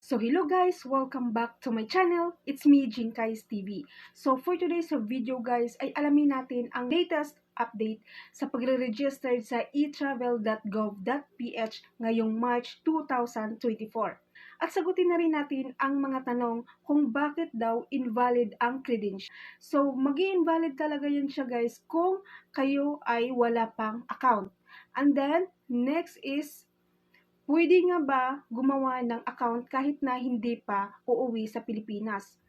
So hello guys, welcome back to my channel. It's me, Jinkai's TV. So for today's video guys, ay alamin natin ang latest update sa pagre-register sa etravel.gov.ph ngayong March 2024. At sagutin na rin natin ang mga tanong kung bakit daw invalid ang credentials. So magi-invalid talaga yan siya guys kung kayo ay wala pang account. And then next is pwede nga ba gumawa ng account kahit na hindi pa uuwi sa Pilipinas?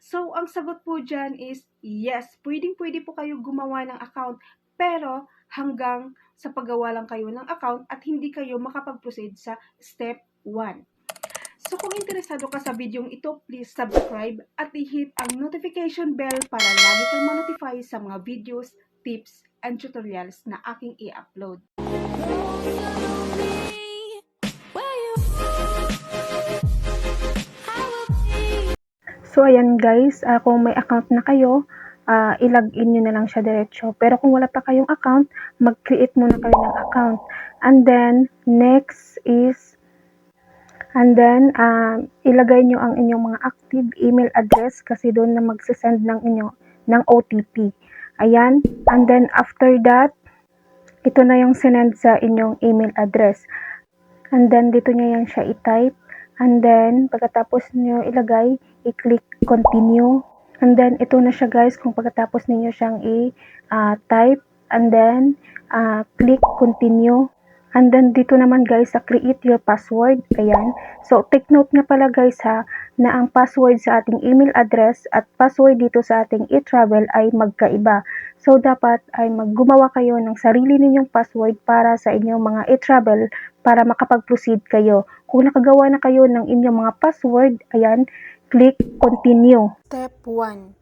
So, ang sagot po dyan is yes, pwedeng-pwede po kayo gumawa ng account pero hanggang sa paggawa lang kayo ng account at hindi kayo makapag-proceed sa step 1. So, kung interesado ka sa videong ito, please subscribe at i-hit ang notification bell para lagi kang ma-notify sa mga videos, tips, and tutorials na aking i-upload. So, ayan guys, kung may account na kayo, i-login nyo na lang siya diretso. Pero kung wala pa kayong account, mag-create muna kayo ng account. And then, next is, ilagay nyo ang inyong mga active email address kasi doon na magsisend ng OTP. Ayan. And then, after that, ito na yung sinend sa inyong email address. And then, dito nyo yan siya i-type. And then, pagkatapos nyo ilagay, i-click continue. And then, ito na siya guys, kung pagkatapos ninyo siyang i-type. And then, click continue. And then, dito naman guys, sa create your password. Ayan. So, take note nga pala guys ha, na ang password sa ating email address at password dito sa ating e-travel ay magkaiba. So, dapat ay gumawa kayo ng sarili ninyong password para sa inyong mga e-travel para makapag-proceed kayo. Kung nakagawa na kayo ng inyong mga password, ayan, click continue. Step 1.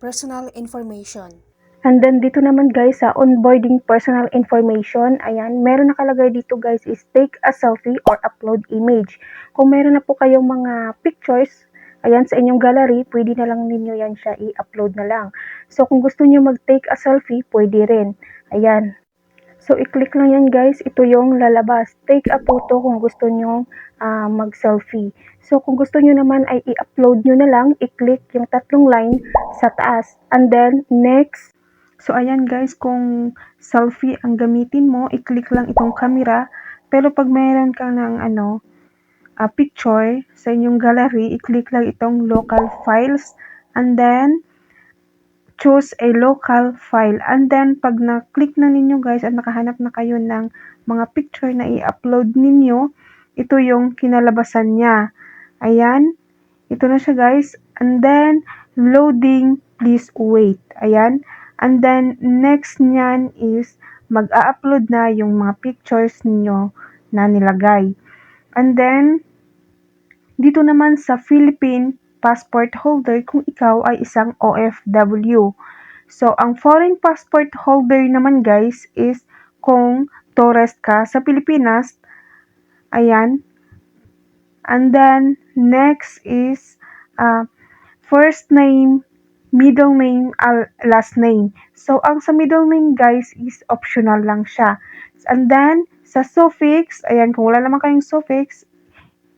Personal information. And then dito naman guys sa onboarding personal information, ayan, meron nakalagay dito guys is take a selfie or upload image. Kung meron na po kayong mga pictures, ayan, sa inyong gallery, pwede na lang ninyo yan siya i-upload na lang. So kung gusto niyo mag-take a selfie, pwede rin. Ayan. So, i-click lang yan guys. Ito yung lalabas. Take a photo kung gusto nyo mag-selfie. So, kung gusto nyo naman ay i-upload nyo na lang, i-click yung tatlong line sa taas. And then, next. So, ayan guys, kung selfie ang gamitin mo, i-click lang itong camera. Pero pag mayroon ka ng picture sa inyong gallery, i-click lang itong local files. And then, choose a local file. And then, pag na-click na ninyo guys at nakahanap na kayo ng mga picture na i-upload ninyo, ito yung kinalabasan niya. Ayan. Ito na siya guys. And then, loading, please wait. Ayan. And then, next niyan is mag-a-upload na yung mga pictures ninyo na nilagay. And then, dito naman sa Philippine passport holder kung ikaw ay isang OFW. So, ang foreign passport holder naman guys is kung tourist ka sa Pilipinas. Ayan. And then, next is first name, middle name, last name. So, ang sa middle name guys is optional lang siya. And then, sa suffix, ayan, kung wala naman kayong suffix,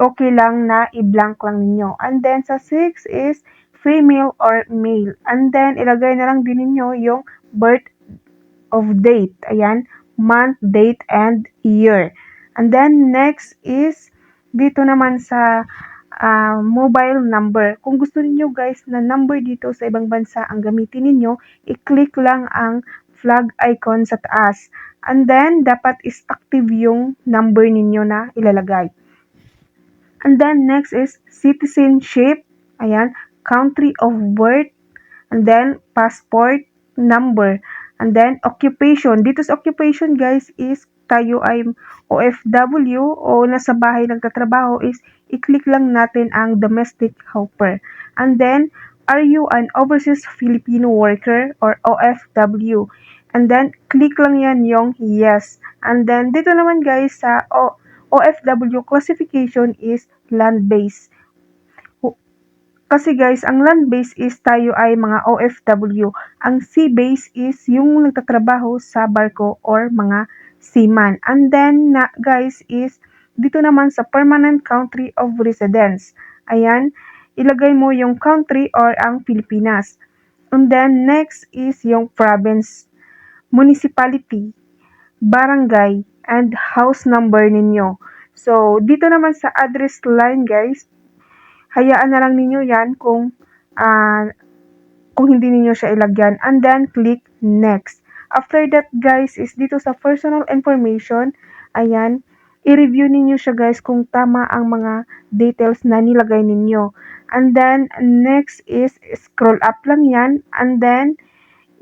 okay lang na i-blank lang ninyo. And then, sa 6 is female or male. And then, ilagay na lang din ninyo yung birth of date. Ayan, month, date, and year. And then, next is, dito naman sa mobile number. Kung gusto niyo guys na number dito sa ibang bansa ang gamitin ninyo, i-click lang ang flag icon sa taas. And then, dapat is active yung number ninyo na ilalagay. And then, next is citizenship. Ayan, country of birth. And then, passport number. And then, occupation. Dito sa occupation, guys, is tayo ay OFW o nasa bahay nagtatrabaho is i-click lang natin ang domestic helper. And then, are you an overseas Filipino worker or OFW? And then, click lang yan yung yes. And then, dito naman guys sa OFW classification is land-based. Kasi guys, ang land-based is tayo ay mga OFW. Ang sea-based is yung nagtatrabaho sa barko or mga seaman. And then guys is dito naman sa permanent country of residence. Ayan, ilagay mo yung country or ang Pilipinas. And then next is yung province, municipality, barangay, and house number ninyo. So, dito naman sa address line guys, hayaan na lang ninyo yan ah, kung hindi ninyo siya ilagyan. And then, click next. After that guys, is dito sa personal information, ayan, i-review ninyo siya guys kung tama ang mga details na nilagay ninyo. And then, next is scroll up lang yan. And then,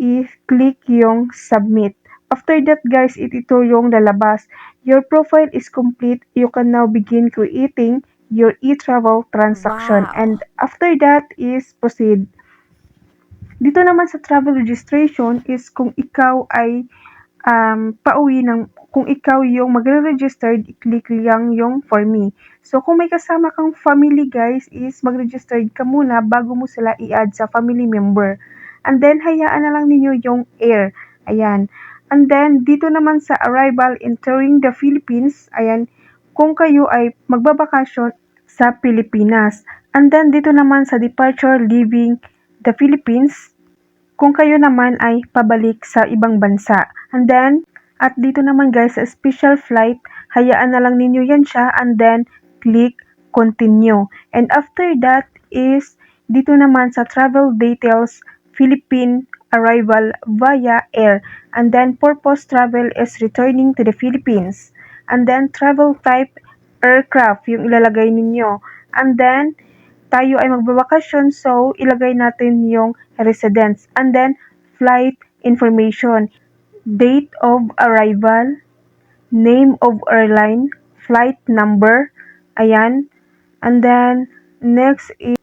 i-click yung submit. After that guys, ito yung lalabas. Your profile is complete. You can now begin creating your e-travel transaction. Wow! And after that is proceed. Dito naman sa travel registration is kung ikaw ay pauwi kung ikaw yung magre-registered, i-click lang yung for me. So, kung may kasama kang family guys, is mag-registered ka muna bago mo sila i-add sa family member. And then, hayaan na lang ninyo yung air. Ayan. And then, dito naman sa arrival entering the Philippines, ayan, kung kayo ay magbabakasyon sa Pilipinas. And then, dito naman sa departure leaving the Philippines, kung kayo naman ay pabalik sa ibang bansa. And then, at dito naman guys, sa special flight, hayaan na lang ninyo yan siya and then click continue. And after that is, dito naman sa travel details, Philippine arrival via air. And then purpose travel is returning to the Philippines. And then travel type, aircraft yung ilalagay ninyo. And then, tayo ay magbabakasyon, so ilagay natin yung residence. And then, flight information, date of arrival, name of airline, flight number, ayan. And then, next is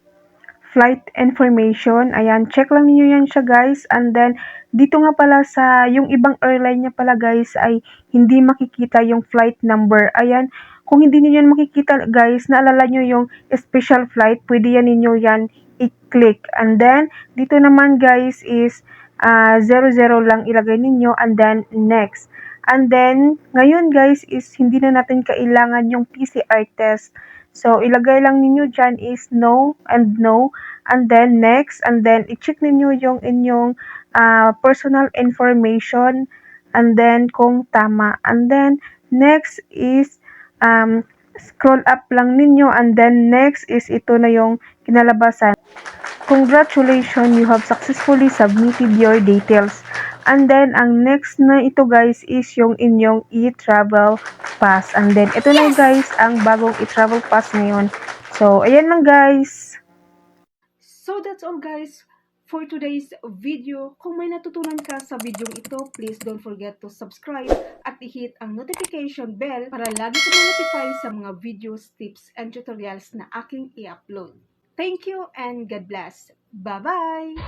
flight information. Ayan, check lang niyo yan siya guys. And then, dito nga pala sa yung ibang airline niya pala guys ay hindi makikita yung flight number. Ayan, kung hindi niyo yan makikita guys, naalala niyo yung special flight, pwede yan ninyo yan i-click. And then, dito naman guys is 00 lang ilagay ninyo and then next. And then, ngayon guys is hindi na natin kailangan yung PCR test. So, ilagay lang ninyo dyan is no and no. And then next. And then, i-check ninyo yung inyong personal information. And then, kung tama. And then, next is scroll up lang ninyo. And then, next is ito na yung kinalabasan. Congratulations, you have successfully submitted your details. And then, ang next na ito guys is yung inyong e-travel pass. And then, ito na guys ang bagong e-travel pass ngayon. So, ayan lang guys. So that's all guys for today's video. Kung may natutunan ka sa video ito, please don't forget to subscribe at i-hit ang notification bell para lagi ka ma-notify sa mga videos, tips, and tutorials na aking i-upload. Thank you and God bless. Bye-bye!